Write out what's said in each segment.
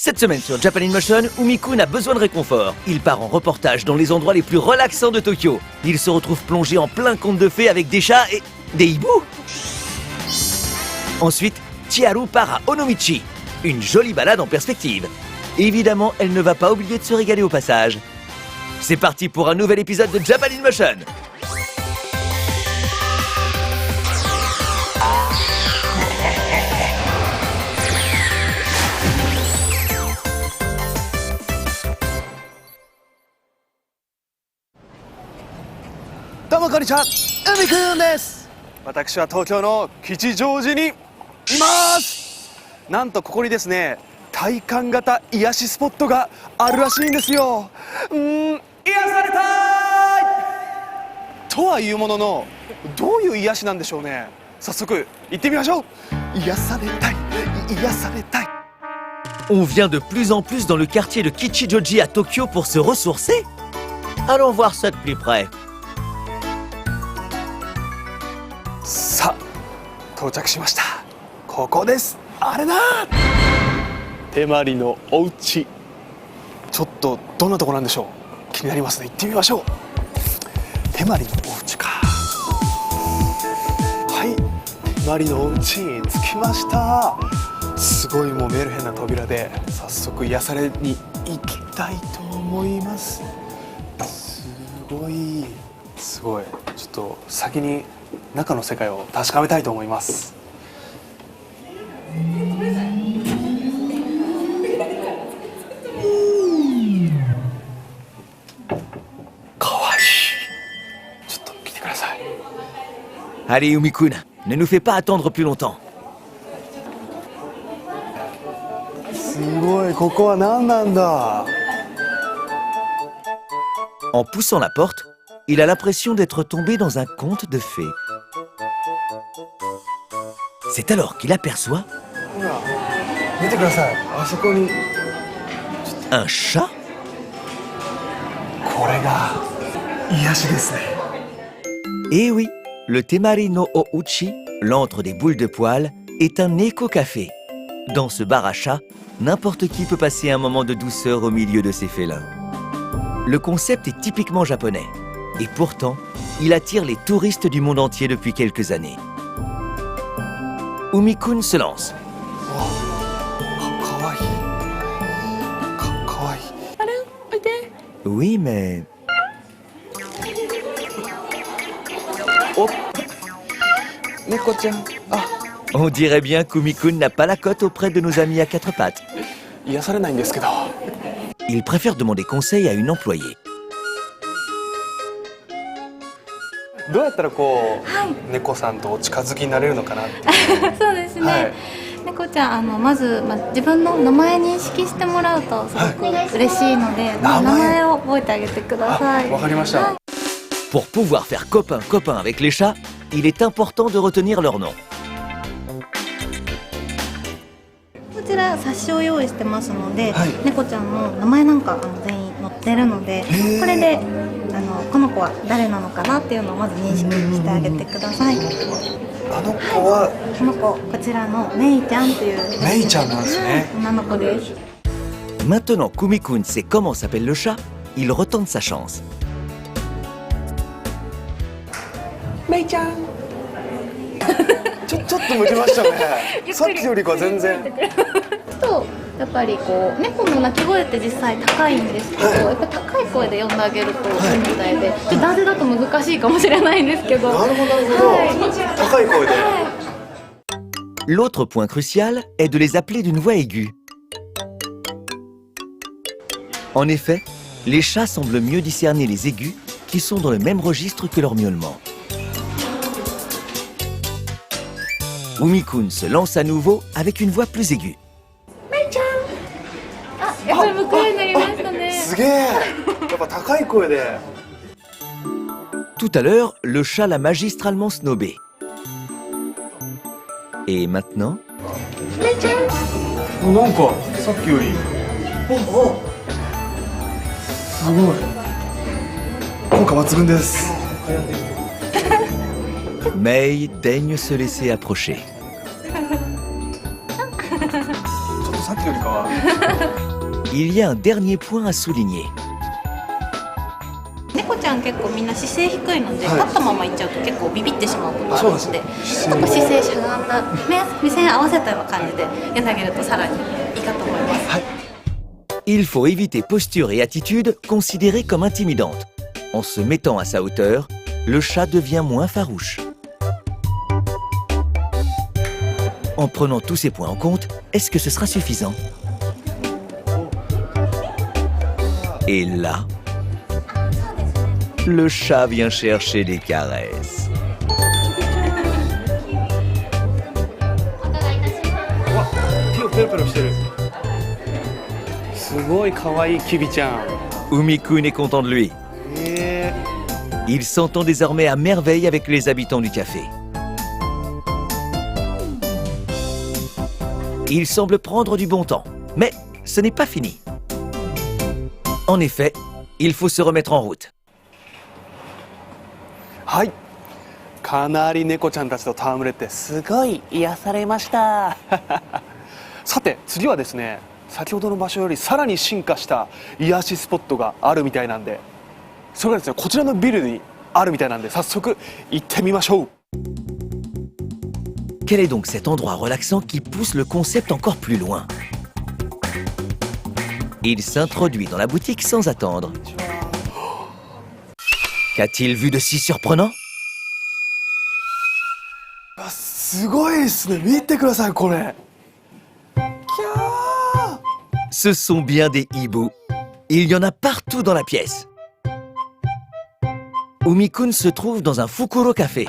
Cette semaine sur Japan-in-Motion, Umi-kun a besoin de réconfort. Il part en reportage dans les endroits les plus relaxants de Tokyo. Il se retrouve plongé en plein conte de fées avec des chats et des hiboux. Ensuite, Chiharu part à Onomichi. Une jolie balade en perspective. Évidemment, elle ne va pas oublier de se régaler au passage. C'est parti pour un nouvel épisode de Japan-in-Motion. Domo konnichiwa, Umi-kun desu. 私は東京の吉祥寺にいます。なんとここにですね、体感型癒しスポットがあるらしいんですよ。癒されたいとはいうものの、どういう癒しなんでしょうね。早速行ってみましょう。癒されたい、癒されたい。 On vient de plus en plus dans le quartier de Kichijoji à Tokyo pour se ressourcer. Allons voir ça de plus près. さあ到着しました。ここです。あれだ、手まりのお家。ちょっとどんなとこなんでしょう。気になりますね。行ってみましょう。手まりのお家か。はい、手まりのお家に着きました。すごいもうメルヘンな扉で、早速癒されに行きたいと思います。すごいすごい。ちょっと先に中の世界を確かめたいと思います。かわいい。ちょっと来てください。 Allez Umi-kun, ne nous fais pas attendre plus longtemps. すごい。ここは何なんだ。 En poussant la porte, il a l'impression d'être tombé dans un conte de fées. C'est alors qu'il aperçoit ほら、見てください。あそこに un chat. これが癒しですね。 Et oui, le Temari no Ouchi, l'antre des boules de poils, est un éco-café. Dans ce bar à chat, n'importe qui peut passer un moment de douceur au milieu de ses félins. Le concept est typiquement japonais. Et pourtant, il attire les touristes du monde entier depuis quelques années. Umi-kun se lance. かわいい。かわいい。 Oui, mais... お、猫ちゃん。あ、 On dirait bien qu'Umi-kun n'a pas la cote auprès de nos amis à quatre pattes. 癒されないんですけど。 Il préfère demander conseil à une employée. どうやったらこう、猫さんとお近づきになれるのかなっていう。そうですね、はい、猫ちゃんまず、自分の名前認識してもらうとすごく嬉しいので、名前を覚えてあげてください。わかりました。 Pour pouvoir faire copain-copain avec les chats, il est important de retenir leur nom. こちら冊子を用意してますので、猫ちゃんの名前なんか全員載ってるので、これでこの子は誰なのかなっていうのをまず認識してあげてください。あの子は、この子、こちらのメイちゃんというメイちゃんなんですね。女の子です。 Maintenant qu'Umi-kun sait comment s'appelle le chat, il retente sa chance. メイちゃん。ちょっと向きましたね。さっきよりかは全然。とやっぱりこう猫の鳴き声って実際高いんですけど、やっぱ高い声で呼んであげるといいみたいで、ちょっと男性だと難しいかもしれないんですけど。なるほどなるほど。高い声で。 L'autre point crucial est de les appeler d'une voix aiguë. En effet, les chats semblent mieux discerner les aigus qui sont dans le même registre que leur miaulement. Umi-kun se lance à nouveau avec une voix plus aiguë. やっぱり向かいになりましたね。すげえ。やっぱ高い声で。 Tout à l'heure, le chat l'a magistralement snobé. Et maintenant, なんかさっきより。すごい。効果抜群です。 Mei daigne se laisser approcher. さっきよりかは Il y a un dernier point à souligner. 猫ちゃん結構みんな姿勢低いので、はい立ったまま行っちゃうと結構ビビってしまうことがあるので、ちょっと姿勢姿勢しゃがんだ目線合わせたような感じでやってあげるとさらにいいかと思います。Il faut éviter posture et attitude considérées comme intimidantes. En se mettant à sa hauteur, le chat devient moins farouche. En prenant tous ces points en compte, est-ce que ce sera suffisant? Et là, le chat vient chercher des caresses. 手をペロペロしてる。すごい可愛いキビちゃん。 Umi-kun est content de lui. Il s'entend désormais à merveille avec les habitants du café. Il semble prendre du bon temps, mais ce n'est pas fini. En effet, il faut se remettre en route. はい。かなり猫ちゃんたちと戯れてすごい癒されました。さて次はですね、先ほどの場所よりさらに進化した癒しスポットがあるみたいなんで、それがですねこちらのビルにあるみたいなんで早速行ってみましょう。 Quel est donc cet endroit relaxant qui pousse le concept encore plus loin? Il s'introduit dans la boutique sans attendre. Qu'a-t-il vu de si surprenant? すごいですね。見てくださいこれ。キャー。 Ce sont bien des hiboux. Il y en a partout dans la pièce. Umi-kun se trouve dans un Fukuro Café,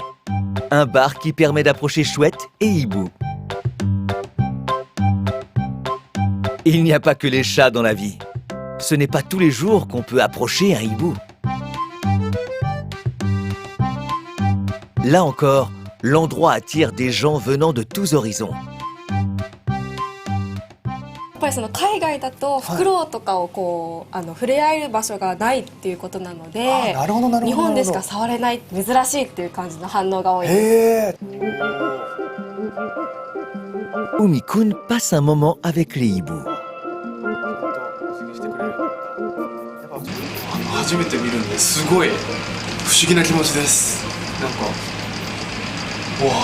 un bar qui permet d'approcher chouettes et hiboux. Il n'y a pas que les chats dans la vie. Ce n'est pas tous les jours qu'on peut approcher un hibou. Là encore, l'endroit attire des gens venant de tous horizons. やっぱりその海外だとフクロウとかをこう触れ合える場所がないっていうことなので、なるほどなるほど。日本でしか触れない珍しいっていう感じの反応が多いです。へえ。 Umi-kun passe un moment avec les hiboux. 初めて見るんですごい不思議な気持ちです。なんか、わあ、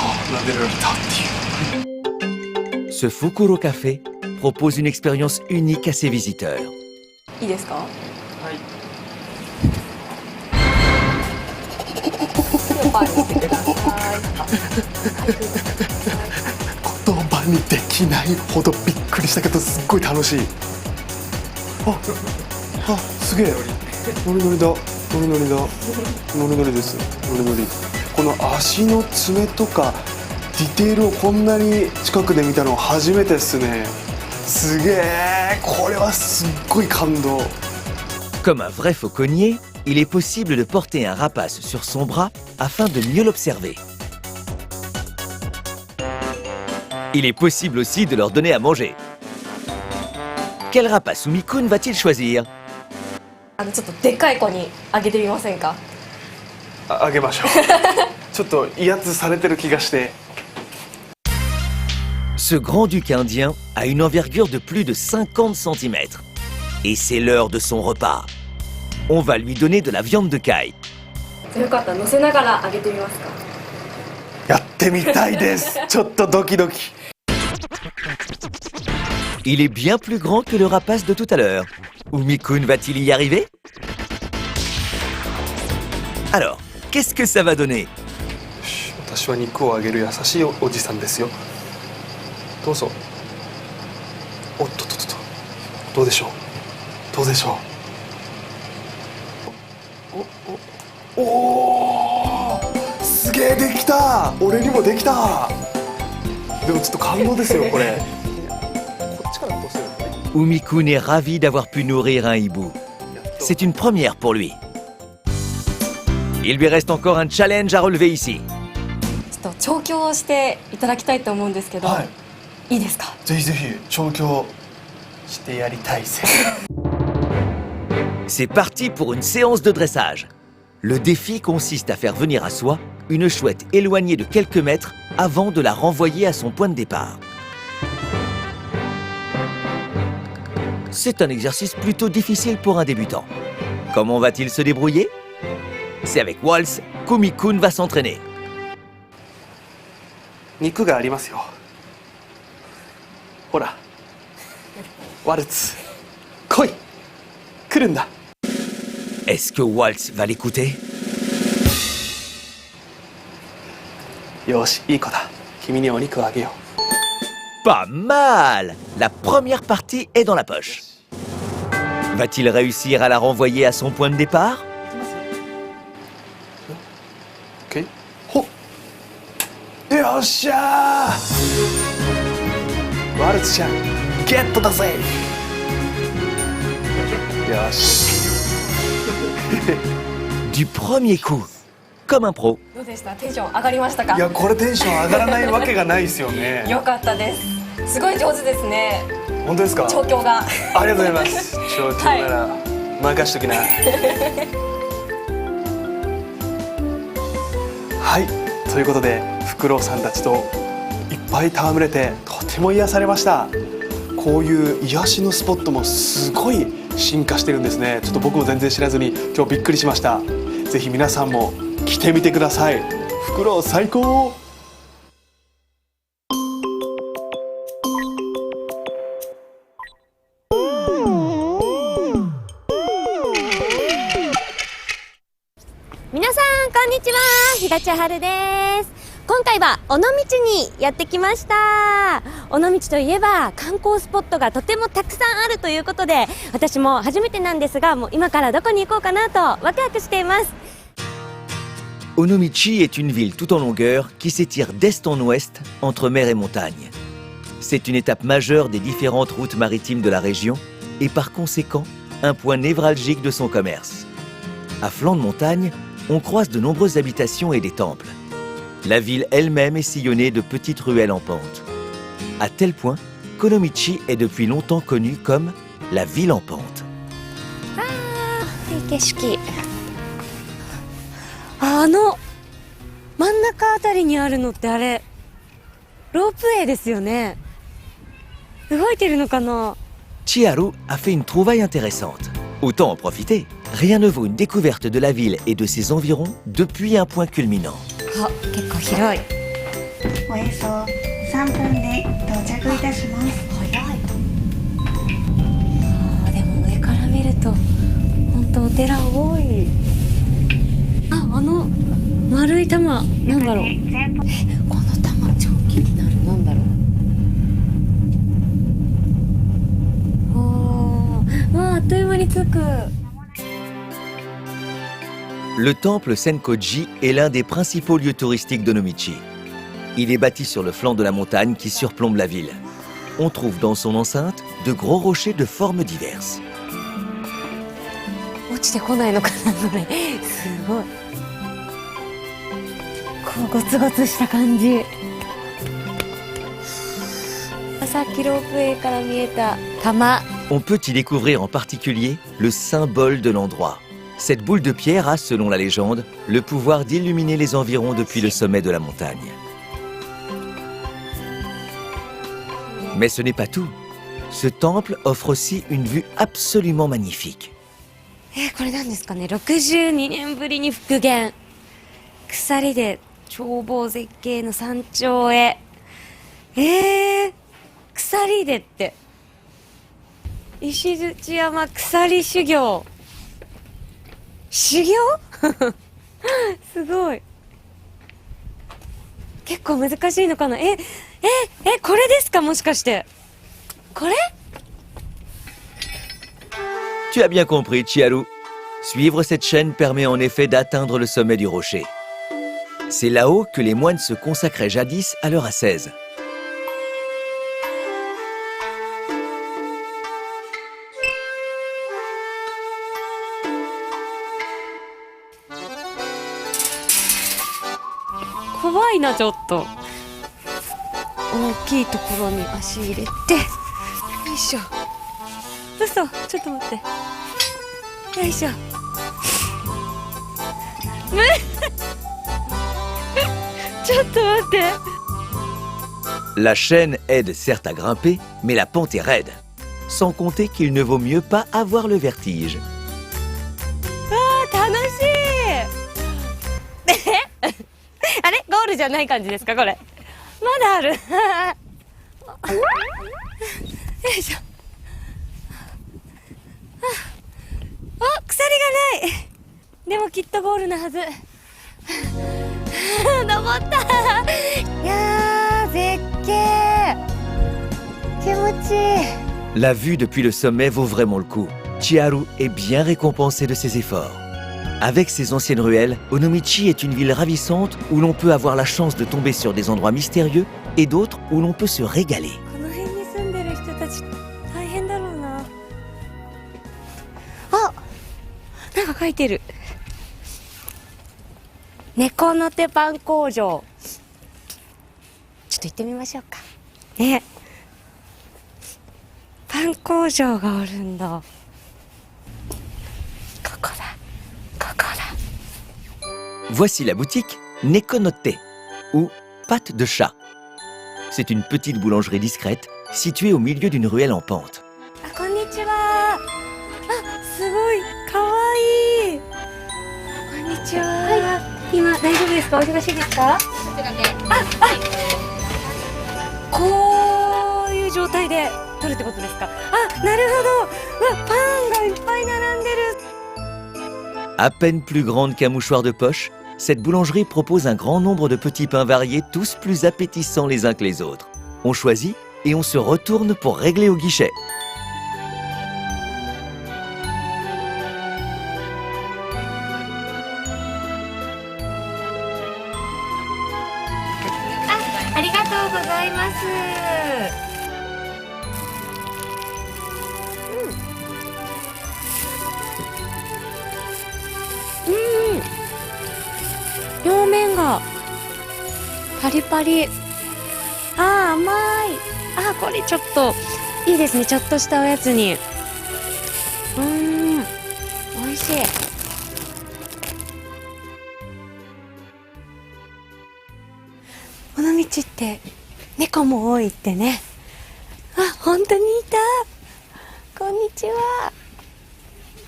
撫でられたっていう。 Ce Fukuro Café propose une expérience unique à ses visiteurs. いいですか？はい。パーにしてください。言葉にできないほどびっくりしたけどすっごい楽しい。あ、すげえ。ノリノリだ。ノリノリだ。ノリノリです。ノリノリ。この足の爪とかディテールをこんなに近くで見たの初めてですね。すげえ。これはすっごい感動。 Comme un vrai fauconnier, il est possible de porter un rapace sur son bras afin de mieux l'observer. Il est possible aussi de leur donner à manger. Quel rapace Umi-kun va-t-il choisir? ちょっとでっかい子にあげてみませんか？あげましょう。ちょっと威圧されてる気がして。 Ce grand-duc indien a une envergure de plus de 50 cm. Et c'est l'heure de son repas. On va lui donner de la viande de caille. よかったら乗せながらあげてみますか？やってみたいです。ちょっとドキドキ。 Il est bien plus grand que le rapace de tout à l'heure. Umi-kun va-t-il y arriver? Alors, qu'est-ce que ça va donner? 私は肉をあげる優しいおじさんですよ。どうぞ。おっとっとっと。どうでしょう。どうでしょう。おー、すげえできた。俺にもできた。でもちょっと感動ですよこれ。こっちからこうする。 Umi-kun est ravi d'avoir pu nourrir un hibou. C'est une première pour lui. Il lui reste encore un challenge à relever ici. ちょっと調教をしていただきたいと思うんですけど、いいですか？ぜひぜひ調教してやりたいぜ。 C'est parti pour une séance de dressage. Le défi consiste à faire venir à soi une chouette éloignée de quelques mètres avant de la renvoyer à son point de départ. C'est un exercice plutôt difficile pour un débutant. Comment va-t-il se débrouiller? C'est avec Waltz qu'Umi-kun va s'entraîner. 肉がありますよ。ほら、ワルツ、来い、来るんだ。 Est-ce que Waltz va l'écouter? よし、いい子だ。君にお肉をあげよ Pas mal! La première partie est dans la poche. Va-t-il réussir à la renvoyer à son point de départ? う。OK？ ほっ、よっしゃー、ワルツちゃん、ゲットだぜ。よし。Du premier coup, comme un pro. どうでした？テンション上がりましたか？いや、これテンション上がらないわけがないですよね。よかったです。すごい上手ですね。本当ですか？調教が。ありがとうございます。調教なら任しときな。はい、ということでフクロウさんたちといっぱい戯れてとても癒されました。こういう癒しのスポットもすごい進化してるんですね。ちょっと僕も全然知らずに今日びっくりしました。ぜひ皆さんも来てみてください。フクロウ最高。皆さんこんにちは、ひがちはるです。今回は尾道にやってきました。尾道といえば観光スポットがとてもたくさんあるということで、私も初めてなんですが、もう今からどこに行こうかなとワクワクしています。 Onomichi est une ville tout en longueur qui s'étire d'est en ouest entre mer et montagne. C'est une étape majeure des différentes routes maritimes de la région et par conséquent un point névralgique de son commerce. À flanc de montagne, on croise de nombreuses habitations et des temples. La ville elle-même est sillonnée de petites ruelles en pente. À tel point qu'Onomichi est depuis longtemps connue comme la ville en pente. いい景色。真ん中あたりにあるのってあれロープウェイですよね。動いてるのかな。 Chiharu a fait une trouvaille intéressante. Autant en profiter. Rien ne vaut une découverte de la ville et de ses environs depuis un point culminant. あ、結構広い。およそ3分で到着いたします。早い。でも上から見ると本当お寺多い。丸い玉なんだろう。この玉超気になる。なんだろう。あっという間に着く。 Le temple Senkoji est l'un des principaux lieux touristiques d'Onomichi. Il est bâti sur le flanc de la montagne qui surplombe la ville. On trouve dans son enceinte de gros rochers de formes diverses. 落ちてこないのかなこれ。すごい。こうゴツゴツした感じ。さっきロープウェイから見えた玉。 On peut y découvrir en particulier le symbole de l'endroit. Cette boule de pierre a, selon la légende, le pouvoir d'illuminer les environs depuis le sommet de la montagne. Mais ce n'est pas tout. Ce temple offre aussi une vue absolument magnifique. これなんですかね。62年ぶりに復元。鎖で眺望絶景の山頂へ。鎖でって。石鎚山鎖修行。修行すごい。結構難しいのかな。これですか、もしかして。これ Tu as bien compris, Chiharu. Suivre cette chaîne permet en effet d'atteindre le sommet du rocher. C'est là-haut que les moines se consacraient jadis à leur ascèse. Kawaii na, ちょっと。大きいところに足入れて。よいしょ。嘘、ちょっと待って。よいしょ。ちょっと待って。 La chaîne aide certes à grimper, mais la pente est raide. sans compter qu'il ne vaut mieux pas avoir le vertige. 楽しいあれゴールじゃない感じですかこれ。まだあるよいしょ。あ、鎖がない。でもきっとゴールなはず。登ったいやー絶景気持ちいい。 La vue depuis le sommet vaut vraiment le coup. Chiharu est bien récompensé de ses efforts. Avec ses anciennes ruelles, Onomichi est une ville ravissante où l'on peut avoir la chance de tomber sur des endroits mystérieux et d'autres où l'on peut se régaler. この辺に住んでる人たち大変だろうな。あ、なんか書いてる。猫の手パン工場。ちょっと行ってみましょうか。ね。パン工場があるんだ。ここだ。ここだ。 Voici la boutique Nekonote, ou pâte de chat. C'est une petite boulangerie discrète située au milieu d'une ruelle en pente. あ、こんにちは。あ、すごいかわいい。こんにちは。今大丈夫ですか？お忙しいですか？こういう状態で取るってことですか？あ、なるほど。うわ、パンがいっぱい並んでる。 À peine plus grande qu'un mouchoir de poche, cette boulangerie propose un grand nombre de petits pains variés, tous plus appétissants les uns que les autres. On choisit et on se retourne pour régler au guichet. ありがとうございます。表面がパリパリ。あー、甘い。あー、これちょっといいですね。ちょっとしたおやつに。美味しい。この道って猫も多いってね。あ、本当にいた。こんにちは。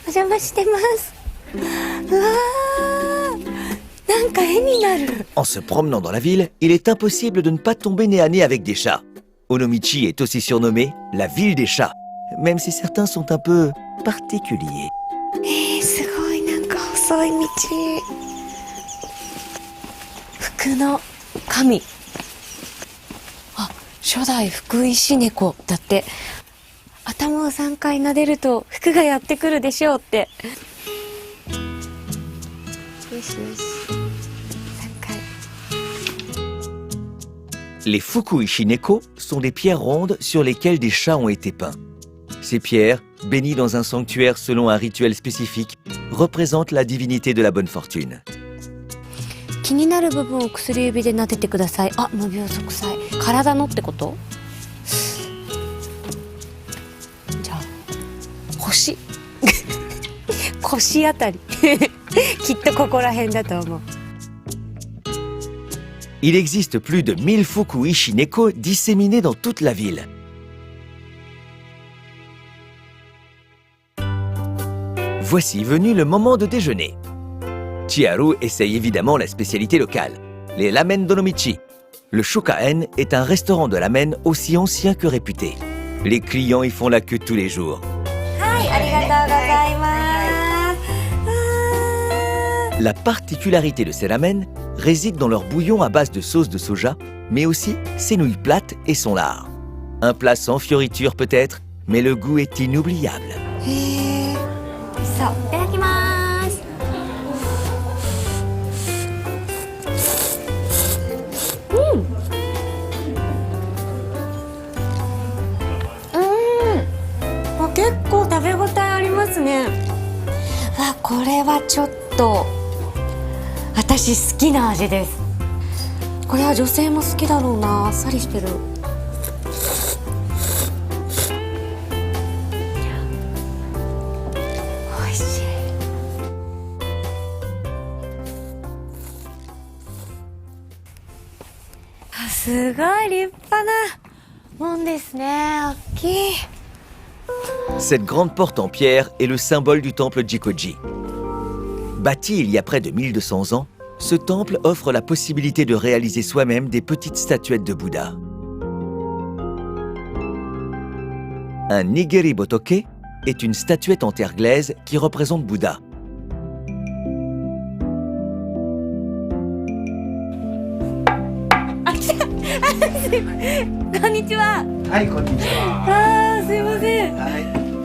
お邪魔してます。うわー。なんか絵になる。 En se promenant dans la ville, il est impossible de ne pas tomber nez à nez avec des chats. Onomichi est aussi surnommée la ville des chats, même si certains sont un peu particuliers. すごいなんか細い道。福の神。あ、初代福石猫だって。頭を3回撫でると福がやってくるでしょうって。よしよし。Les Fukuishi Neko sont des pierres rondes sur lesquelles des chats ont été peints. Ces pierres, bénies dans un sanctuaire selon un rituel spécifique, représentent la divinité de la bonne fortune. 気になる部分を薬指で撫でてください。あ、無病息災。体のってこと？じゃあ腰腰あたりきっとここら辺だと思う。 Il existe plus de 1000 Fukuishi Neko disséminés dans toute la ville. Voici venu le moment de déjeuner. Chiharu essaye évidemment la spécialité locale, les ramen d'Onomichi. Le Shokaen est un restaurant de ramen aussi ancien que réputé. Les clients y font la queue tous les jours. La particularité de ces ramen réside dans leur bouillon à base de sauce de soja, mais aussi ses nouilles plates et son lard. Un plat sans fioriture peut-être, mais le goût est inoubliable. そう、いただきます。あ、結構食べ応えありますね。あ、これはちょっと私好きな味です。これは女性も好きだろうな。あっさりしてる。美味しい。あ、すごい立派なもんですね。大きい。Cette grande porte en pierre est le symbole du temple Jikoji. Bâti il y a près de 1200 ans, ce temple offre la possibilité de réaliser soi-même des petites statuettes de Bouddha. Un Nigeri Botoke est une statuette en terre glaise qui représente Bouddha.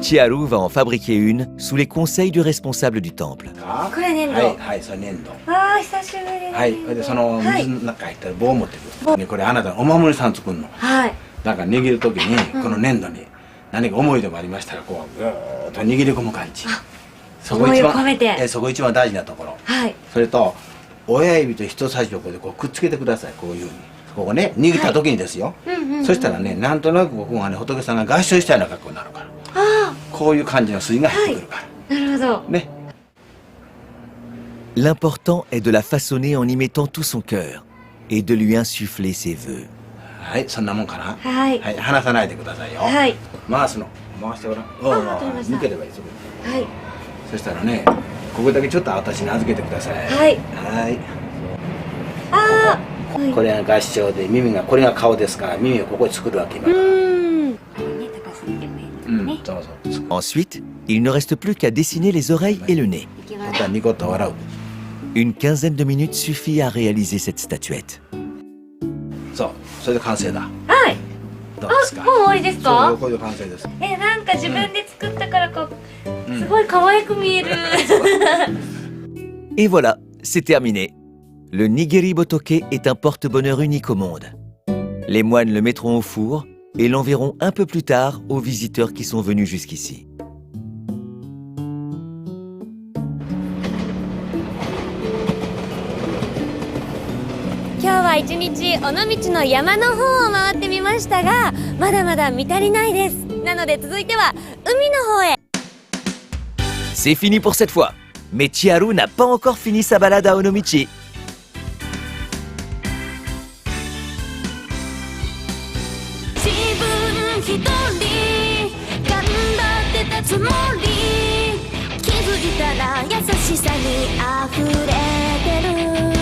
Chiharu va en fabriquer une sous les conseils du responsable du temple. それ粘土。久しぶりはい、でその水の中入ったら棒を持ってくる、ね、これあなたのお守りさん作るの、だから握る時にこの粘土に何か思いでもありましたらこうぐーっと握り込む感じ、そこ一番思いを込めてそこ一番大事なところ、それと親指と人差し指でこうくっつけてください。こういうふうにここね握った時にですよ、そしたらねなんとなくここがね仏さんが合掌したような格好になるから、こういう感じの筋が入ってくるから、なるほどね。L'important est de la façonner en y mettant tout son cœur et de lui insuffler ses vœux. はい、そんなもんかな。はいはい、離さないでくださいよ。はい。回すの。回してごらん。わかりました抜ければいい、そこに。はいそしたらね、ここだけちょっと私に預けてください。はいはい。あこれが合掌で、耳が、これが顔ですから、耳をここに作るわけ。今から。そうそう。 Ensuite, il ne reste plus qu'à dessiner les oreilles et le nez. あとはニコッと笑う。 Une quinzaine de minutes suffit à réaliser cette statuette. そう、それで完成だ。はいどうですか。もう終わりですかそう、これで完成です。なんか自分で作ったからこう、すごい可愛く見えるEt voilà, c'est terminé. Le Nigeri Botoke est un porte-bonheur unique au monde. Les moines le mettront au four et l'enverront un peu plus tard aux visiteurs qui sont venus jusqu'ici. Aujourd'hui, 一日尾道の山の方を回ってみましたが、まだまだ見足りないです。なので続いては海の方へ。 C'est fini pour cette fois. Mais Chiharu n'a pas encore fini sa balade à Onomichi. 自分一人頑張ってたつもり、気づいたら優しさに溢れてる。